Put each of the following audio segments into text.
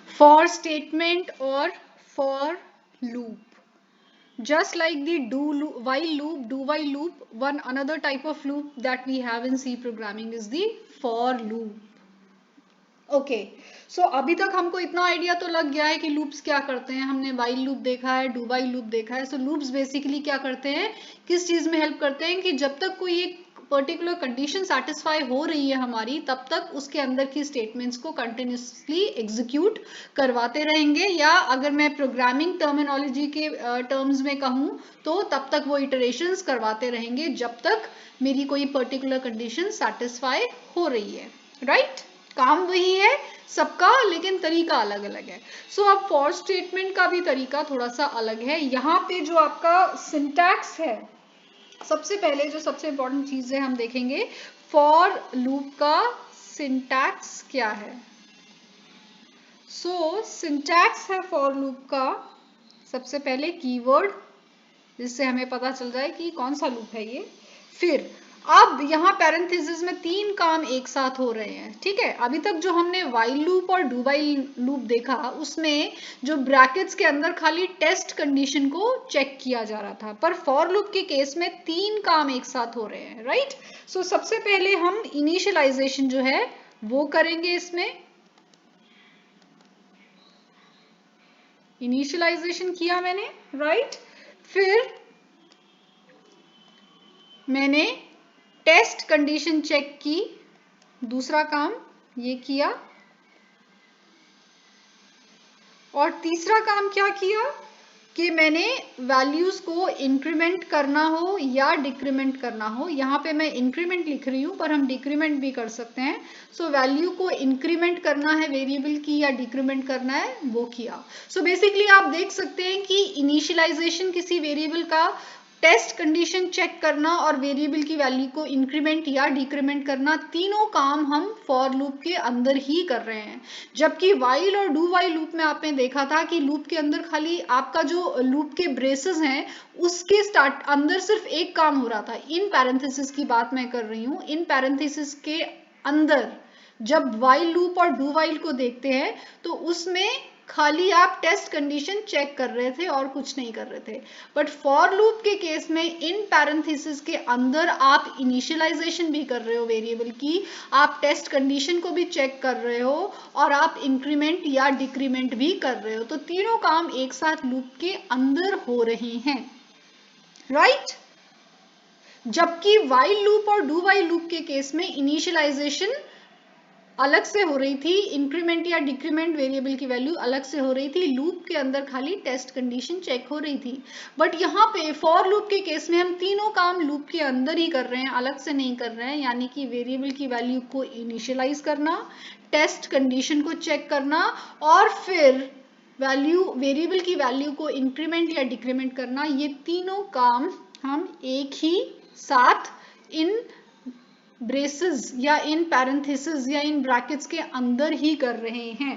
for statement or for loop. Just like the do loop, while loop, do while loop, one another type of loop that we have in C programming is the for loop. Okay so अभी तक हमको इतना idea तो लग गया है कि loops क्या करते हैं. हमने वाइल लूप देखा है, डू वाइल लूप देखा है. सो लूप्स बेसिकली क्या करते हैं, किस चीज में हेल्प करते हैं कि जब तक कोई एक पर्टिकुलर कंडीशन सेटिस्फाई हो रही है हमारी, तब तक उसके अंदर की स्टेटमेंट्स को कंटिन्यूसली एग्जीक्यूट करवाते रहेंगे. या अगर मैं प्रोग्रामिंग टर्मिनोलॉजी के टर्म्स में कहूँ तो तब तक वो इटरेशंस करवाते रहेंगे जब तक मेरी कोई पर्टिकुलर कंडीशन सेटिस्फाई हो रही है. राइट काम वही है सबका, लेकिन तरीका अलग अलग है. सो अब फॉर स्टेटमेंट का भी तरीका थोड़ा सा अलग है. यहाँ पे जो आपका सिंटैक्स है, सबसे पहले जो सबसे इंपॉर्टेंट चीज है हम देखेंगे फॉर लूप का सिंटैक्स क्या है. सो सिंटैक्स है फॉर लूप का सबसे पहले कीवर्ड, जिससे हमें पता चल जाए कि कौन सा लूप है ये. फिर अब यहाँ पैरेंथेसिस में 3 काम एक साथ हो रहे हैं. ठीक है, अभी तक जो हमने वाइल लूप और डू वाइल लूप देखा, उसमें जो ब्रैकेट्स के अंदर खाली टेस्ट कंडीशन को चेक किया जा रहा था, पर फॉर लूप के केस में 3 काम एक साथ हो रहे हैं. राइट सो सबसे पहले हम इनिशियलाइजेशन जो है वो करेंगे. इसमें इनिशियलाइजेशन किया मैंने. राइट फिर मैंने टेस्ट कंडीशन चेक की, दूसरा काम ये किया. और तीसरा काम क्या किया कि मैंने वैल्यूज को इंक्रीमेंट करना हो या डिक्रीमेंट करना हो. यहाँ पे मैं इंक्रीमेंट लिख रही हूँ, पर हम डिक्रीमेंट भी कर सकते हैं. सो वैल्यू को इंक्रीमेंट करना है वेरिएबल की या डिक्रीमेंट करना है, वो किया. सो बेसिकली आप देख सकते हैं कि इनिशियलाइजेशन किसी वेरिएबल का, टेस्ट कंडीशन चेक करना और वेरिएबल की वैल्यू को इंक्रीमेंट या डिक्रीमेंट करना, तीनों काम हम फॉर लूप के अंदर ही कर रहे हैं. जबकि वाइल और डू वाइल लूप में आपने देखा था कि लूप के अंदर खाली आपका जो लूप के ब्रेसेस हैं उसके स्टार्ट अंदर सिर्फ एक काम हो रहा था. इन पैरेंथेसिस की बात मैं कर रही हूँ. इन पैरेंथेसिस के अंदर जब वाइल लूप और डू वाइल को देखते हैं तो उसमें खाली आप टेस्ट कंडीशन चेक कर रहे थे और कुछ नहीं कर रहे थे. बट फॉर लूप के केस में इन पैरेंथेसिस के अंदर आप इनिशियलाइजेशन भी कर रहे हो वेरिएबल की, आप टेस्ट कंडीशन को भी चेक कर रहे हो और आप इंक्रीमेंट या डिक्रीमेंट भी कर रहे हो. तो तीनों काम एक साथ लूप के अंदर हो रहे हैं. राइट जबकि वाइल लूप और डू वाइल लूप के केस में इनिशियलाइजेशन अलग से हो रही थी, इंक्रीमेंट या डिक्रीमेंट वेरिएबल की वैल्यू अलग से हो रही थी, लूप के अंदर खाली टेस्ट कंडीशन चेक हो रही थी. बट यहाँ पे फॉर लूप के केस में हम तीनों काम लूप के अंदर ही कर रहे हैं, अलग से नहीं कर रहे हैं. यानी कि वेरिएबल की वैल्यू को इनिशियलाइज करना, टेस्ट कंडीशन को चेक करना और फिर वेरिएबल की वैल्यू को इंक्रीमेंट या डिक्रीमेंट करना, ये तीनों काम हम एक ही साथ इन ब्रेसेस या इन पैरेंथेसिस या इन ब्रैकेट्स के अंदर ही कर रहे हैं.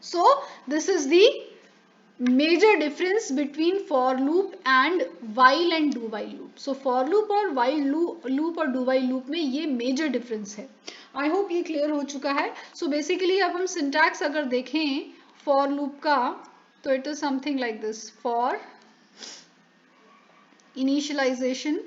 So this is the major difference between for loop and while and do while loop. So for loop और वाइल लूप और डू वाइल लूप में ये मेजर डिफरेंस है. आई होप ये क्लियर हो चुका है. सो बेसिकली अब हम सिंटैक्स अगर देखें फॉर लूप का तो it is something like this. For initialization,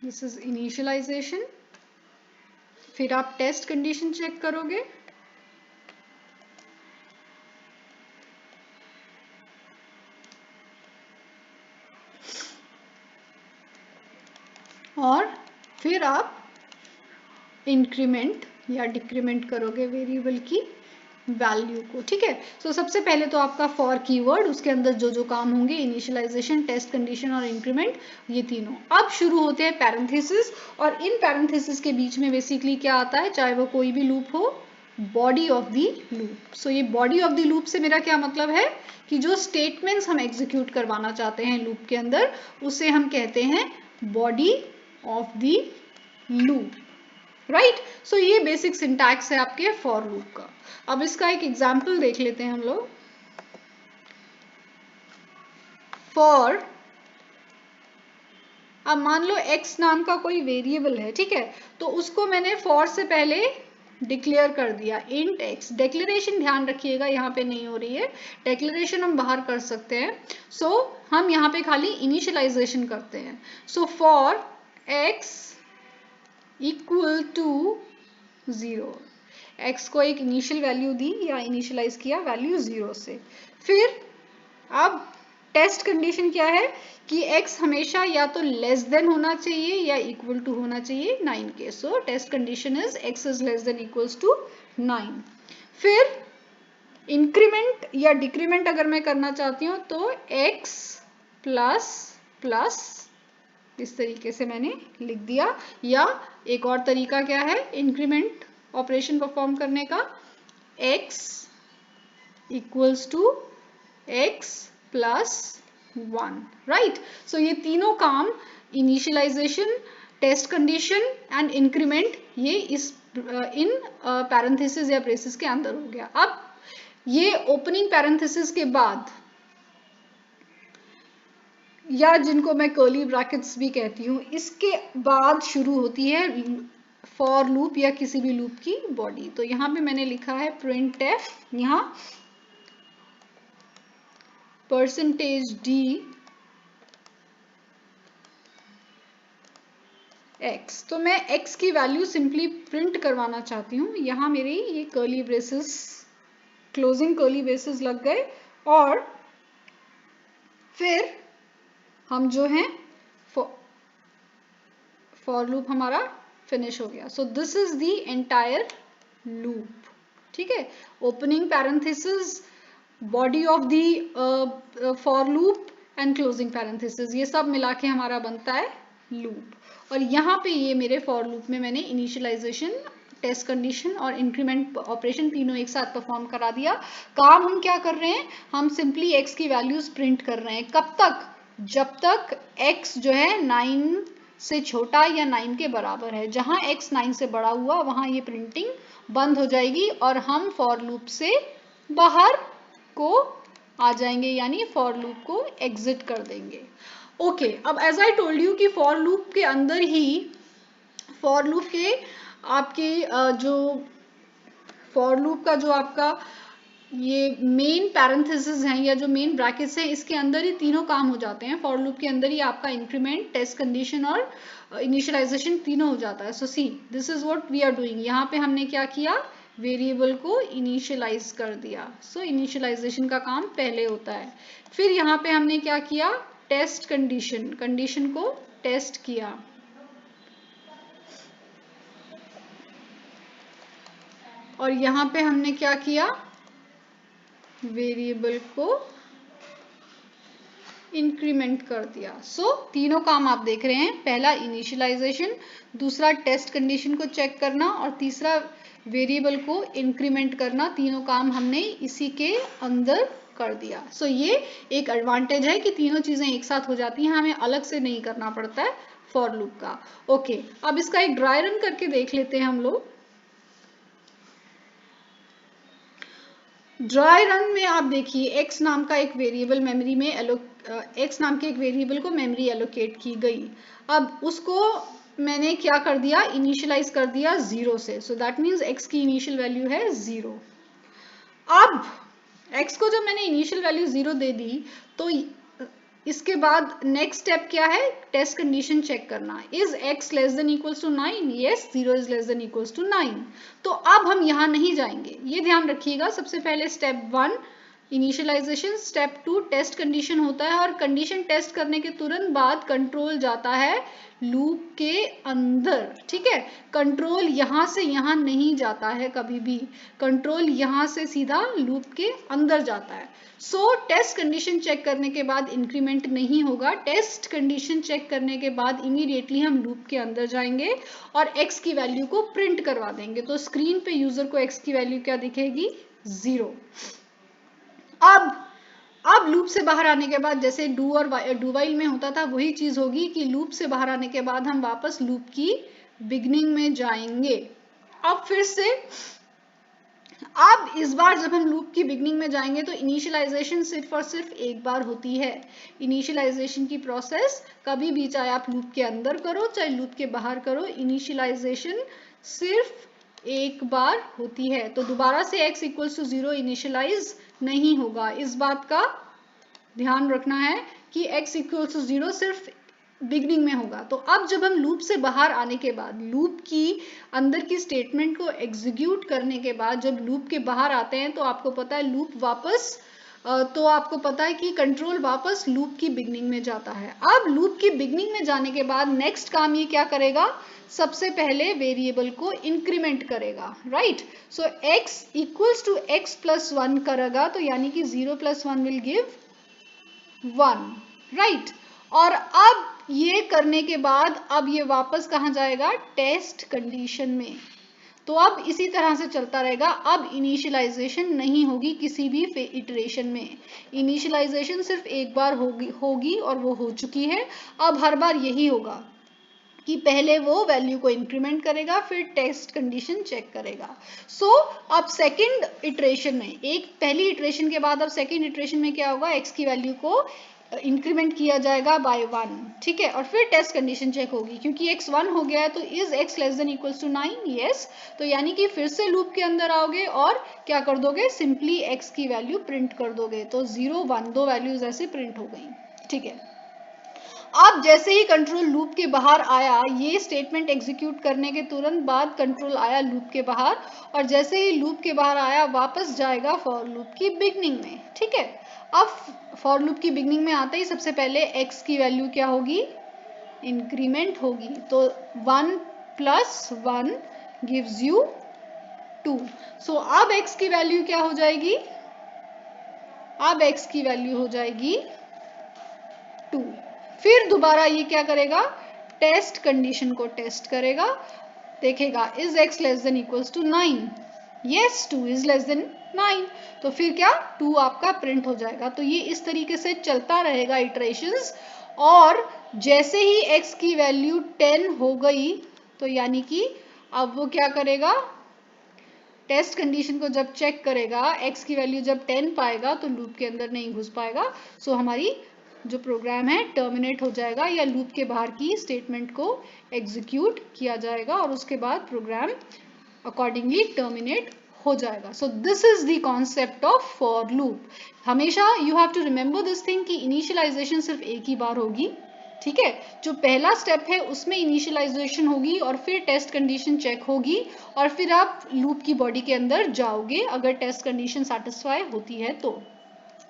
this is initialization. फिर आप टेस्ट कंडीशन चेक करोगे, और फिर आप इंक्रीमेंट या डिक्रीमेंट करोगे वेरिएबल की वैल्यू को. ठीक है, सो सबसे पहले तो आपका फॉर कीवर्ड, उसके अंदर जो जो काम होंगे इनिशियलाइजेशन, टेस्ट कंडीशन और इंक्रीमेंट, ये तीनों. अब शुरू होते हैं पैरेंथेसिस, और इन पैरेंथेसिस के बीच में बेसिकली क्या आता है, चाहे वो कोई भी लूप हो, बॉडी ऑफ द लूप. सो ये बॉडी ऑफ द लूप से मेरा क्या मतलब है कि जो स्टेटमेंट्स हम एग्जीक्यूट करवाना चाहते हैं लूप के अंदर, उसे हम कहते हैं body of the loop. Right so ये बेसिक सिंटैक्स है आपके फॉर लूप का. अब इसका एक एग्जाम्पल देख लेते हैं हम लोग. फॉर अब मान लो x नाम का कोई वेरिएबल है, ठीक है, तो उसको मैंने फॉर से पहले डिक्लेयर कर दिया इंट x। डिक्लेरेशन ध्यान रखिएगा यहाँ पे नहीं हो रही है, डिक्लेरेशन हम बाहर कर सकते हैं। सो हम यहाँ पे खाली इनिशियलाइजेशन करते हैं। So for x equal to 0, x को एक इनिशियल वैल्यू दी या इनिशियलाइज किया वैल्यू 0 से। फिर अब टेस्ट कंडीशन क्या है कि x हमेशा या तो लेस देन होना चाहिए या इक्वल टू होना चाहिए 9 के। So test condition is x is less than equals to 9। फिर इंक्रीमेंट या डिक्रीमेंट अगर मैं करना चाहती हूँ तो x प्लस प्लस इस तरीके से मैंने लिख दिया, या एक और तरीका क्या है इंक्रीमेंट ऑपरेशन परफॉर्म करने का, x equals to x plus 1, right. So ये तीनों काम initialization, test condition and increment, ये इस इन पैरेंथेसिस या ब्रेसेस के अंदर हो गया। अब ये ओपनिंग पैरेंथेसिस के बाद, या जिनको मैं कर्ली ब्रैकेट्स भी कहती हूँ, इसके बाद शुरू होती है फॉर लूप या किसी भी लूप की बॉडी। तो यहाँ पे मैंने लिखा है printf, यहाँ %d x। तो मैं x की वैल्यू सिंपली प्रिंट करवाना चाहती हूँ। यहाँ मेरी ये curly braces, closing curly braces लग गए, और फिर हम जो हैं फॉर लूप हमारा फिनिश हो गया। सो this is the entire loop, ठीक है। Opening parenthesis, body of the for loop and closing parenthesis, ये सब मिला के हमारा बनता है लूप। और यहाँ पे ये मेरे फॉर लूप में मैंने इनिशियलाइजेशन, टेस्ट कंडीशन और इंक्रीमेंट ऑपरेशन तीनों एक साथ परफॉर्म करा दिया। काम हम क्या कर रहे हैं, हम सिंपली x की वैल्यूज प्रिंट कर रहे हैं। कब तक, जब तक x जो है 9 से छोटा या 9 के बराबर है। जहां x 9 से बड़ा हुआ वहां ये प्रिंटिंग बंद हो जाएगी और हम फॉर लूप से बाहर को आ जाएंगे, यानी फॉर लूप को एग्जिट कर देंगे। ओके, अब एज आई टोल्ड यू कि फॉर लूप के अंदर ही, फॉर लूप के आपके जो फॉर लूप का जो आपका ये मेन पैरेंथेसिस हैं या जो मेन ब्रैकेट्स हैं, इसके अंदर ही तीनों काम हो जाते हैं। फॉर लूप के अंदर ही आपका इंक्रीमेंट, टेस्ट कंडीशन और इनिशियलाइजेशन तीनों हो जाता है। So see this is what we are doing. यहाँ पे हमने क्या किया, वेरिएबल को इनिशियलाइज कर दिया। सो इनिशियलाइजेशन का काम पहले होता है। फिर यहाँ पे हमने क्या किया, टेस्ट कंडीशन, कंडीशन को टेस्ट किया। और यहाँ पे हमने क्या किया, वेरिएबल को इंक्रीमेंट कर दिया। सो तीनों काम आप देख रहे हैं, पहला इनिशियलाइजेशन, दूसरा टेस्ट कंडीशन को चेक करना और तीसरा वेरिएबल को इंक्रीमेंट करना। तीनों काम हमने इसी के अंदर कर दिया। सो ये एक एडवांटेज है कि तीनों चीजें एक साथ हो जाती हैं, हमें अलग से नहीं करना पड़ता है फॉर लूप का। ओके, अब इसका एक ड्राई रन करके देख लेते हैं हम लोग। ड्राई रन में आप देखिए x नाम का एक वेरिएबल मेमोरी में x नाम के एक वेरिएबल को मेमोरी एलोकेट की गई। अब उसको मैंने क्या कर दिया, इनिशियलाइज कर दिया 0 से। सो दैट मीन्स x की इनिशियल वैल्यू है 0। अब x को जब मैंने इनिशियल वैल्यू 0 दे दी तो इसके बाद नेक्स्ट स्टेप क्या है, टेस्ट कंडीशन चेक करना। Is x less than equals to 9? Yes, 0 is less than equals to 9। तो अब हम यहाँ नहीं जाएंगे, ये ध्यान रखिएगा। सबसे पहले step 1 initialization, step 2 test condition होता है, और कंडीशन टेस्ट करने के तुरंत बाद कंट्रोल जाता है लूप के अंदर, ठीक है। कंट्रोल यहाँ से यहाँ नहीं जाता है कभी भी, कंट्रोल यहाँ से सीधा लूप के अंदर जाता है। सो टेस्ट कंडीशन चेक करने के बाद इंक्रीमेंट नहीं होगा। टेस्ट कंडीशन चेक करने के बाद इमीडिएटली हम लूप के अंदर जाएंगे और x की वैल्यू को प्रिंट करवा देंगे। तो स्क्रीन पे यूजर को x की वैल्यू क्या दिखेगी, 0। अब लूप से बाहर आने के बाद जैसे डू और डू वाइल में होता था, वही चीज होगी कि लूप से बाहर आने के बाद हम वापस लूप की बिगनिंग में जाएंगे। अब फिर से अब इस बार जब हम लूप की बिगनिंग में जाएंगे तो इनिशियलाइजेशन सिर्फ और सिर्फ एक बार होती है। इनिशियलाइजेशन की प्रोसेस कभी भी, चाहे आप लूप के अंदर करो चाहे लूप के बाहर करो, इनिशियलाइजेशन सिर्फ एक बार होती है। तो दोबारा से x इक्वल्स टू 0 इनिशियलाइज नहीं होगा। इस बात का ध्यान रखना है कि x इक्वल्स टू 0 सिर्फ बिगनिंग में होगा। तो अब जब हम लूप से बाहर आने के बाद, लूप की अंदर की स्टेटमेंट को एग्जीक्यूट करने के बाद जब लूप के बाहर आते हैं तो आपको पता है लूप वापस तो आपको पता है कि कंट्रोल वापस लूप की बिगनिंग में जाता है। अब लूप की बिगनिंग में जाने के बाद नेक्स्ट काम ये क्या करेगा, सबसे पहले वेरिएबल को इंक्रीमेंट करेगा, right. So x equals to x plus 1 करेगा, तो यानी कि 0 प्लस 1 विल गिव 1, राइट। और अब ये करने के बाद अब ये वापस कहाँ जाएगा, टेस्ट कंडीशन में। तो अब इसी तरह से चलता रहेगा। अब इनिशियलाइजेशन नहीं होगी किसी भी इटरेशन में। इनिशियलाइजेशन सिर्फ एक बार होगी और वो हो चुकी है। अब हर बार यही होगा कि पहले वो वैल्यू को इंक्रीमेंट करेगा, फिर टेस्ट कंडीशन चेक करेगा। सो अब सेकंड इटरेशन में, एक पहली इटरेशन के बाद अब सेकंड इटरेशन में क्या होगा, x की वैल्यू को इंक्रीमेंट किया जाएगा बाय 1, ठीक है। और फिर टेस्ट कंडीशन चेक होगी, क्योंकि x 1 हो गया है तो is x less than equals to 9, yes. तो यानी कि फिर से लूप के अंदर आओगे और क्या कर दोगे, सिंपली x की वैल्यू प्रिंट कर दोगे। तो 0 1 दो वैल्यूज ऐसे प्रिंट हो गई, ठीक है। अब जैसे ही कंट्रोल लूप के बाहर आया, ये स्टेटमेंट एग्जीक्यूट करने के तुरंत बाद कंट्रोल आया लूप के बाहर, और जैसे ही लूप के बाहर आया वापस जाएगा फॉर लूप की बिगनिंग में, ठीक है। अब फॉर लूप की बिगनिंग में आते ही सबसे पहले x की वैल्यू क्या होगी, इंक्रीमेंट होगी। तो 1 प्लस 1 गिव्स यू 2। सो अब x की वैल्यू क्या हो जाएगी, अब x की वैल्यू हो जाएगी 2। फिर दोबारा ये क्या करेगा, टेस्ट कंडीशन को टेस्ट करेगा, देखेगा is x less than equals to 9, yes 2 is less than 9। तो फिर क्या, 2 आपका प्रिंट हो जाएगा। तो ये इस तरीके से चलता रहेगा इटरेशंस। और जैसे ही x की वैल्यू 10 हो गई तो यानी कि अब वो क्या करेगा, टेस्ट कंडीशन को जब चेक करेगा, x की वैल्यू जब 10 पाएगा तो लूप के अंदर नहीं घुस पाएगा। सो हमारी जो प्रोग्राम है टर्मिनेट हो जाएगा, या लूप के बाहर की स्टेटमेंट को एग्जीक्यूट किया जाएगा और उसके बाद प्रोग्राम अकॉर्डिंगली टर्मिनेट हो जाएगा। So this is the concept of for loop. हमेशा you have to remember this thing कि इनिशियलाइजेशन सिर्फ एक ही बार होगी, ठीक है। जो पहला स्टेप है उसमें इनिशियलाइजेशन होगी और फिर टेस्ट कंडीशन चेक होगी और फिर आप लूप की बॉडी के अंदर जाओगे अगर टेस्ट कंडीशन सेटिस्फाई होती है तो।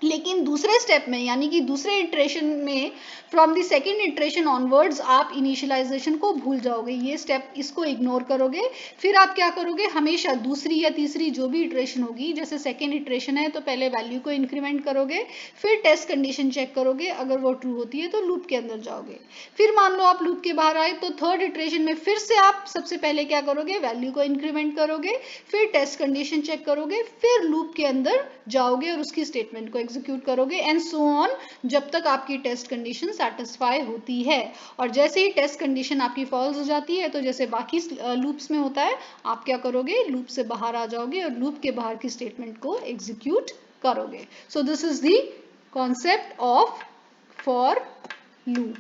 लेकिन दूसरे स्टेप में, यानी कि दूसरे इटरेशन में, from the second iteration onwards आप इनिशियलाइजेशन को भूल जाओगे, ये स्टेप इसको इग्नोर करोगे। फिर आप क्या करोगे, हमेशा दूसरी या तीसरी जो भी इटरेशन होगी, जैसे सेकेंड इटरेशन है तो पहले वैल्यू को इंक्रीमेंट करोगे, फिर टेस्ट कंडीशन चेक करोगे, अगर वो ट्रू होती है तो लूप के अंदर जाओगे। फिर मान लो आप लूप के बाहर आए तो थर्ड इटरेशन में फिर से आप सबसे पहले क्या करोगे, वैल्यू को इंक्रीमेंट करोगे, फिर टेस्ट कंडीशन चेक करोगे, फिर लूप के अंदर जाओगे और उसकी स्टेटमेंट को एग्जीक्यूट करोगे एंड सो ऑन, जब तक आपकी टेस्ट कंडीशन सेटिस्फाई होती है। और जैसे ही टेस्ट कंडीशन आपकी फॉल्स हो जाती है तो जैसे बाकी लूप्स में होता है, आप क्या करोगे, लूप से बाहर आ जाओगे और लूप के बाहर की स्टेटमेंट को एग्जीक्यूट करोगे। सो this is the concept of for loop.